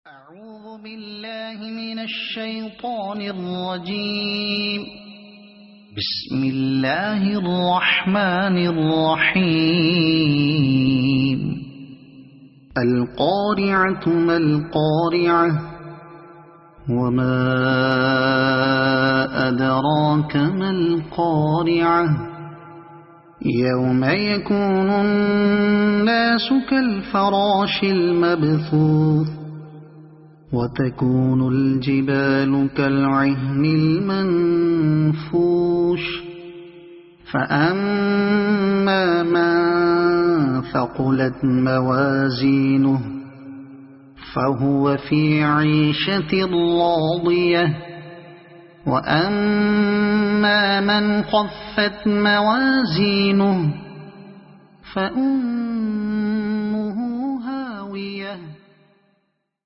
أعوذ بالله من الشيطان الرجيم. بسم الله الرحمن الرحيم. القارعة ما القارعة وما أدراك ما القارعة يوم يكون الناس كالفراش المبثوث وتكون الجبال كالعهن المنفوش فأما من ثقلت موازينه فهو في عيشة راضية وأما من خفت موازينه فأمه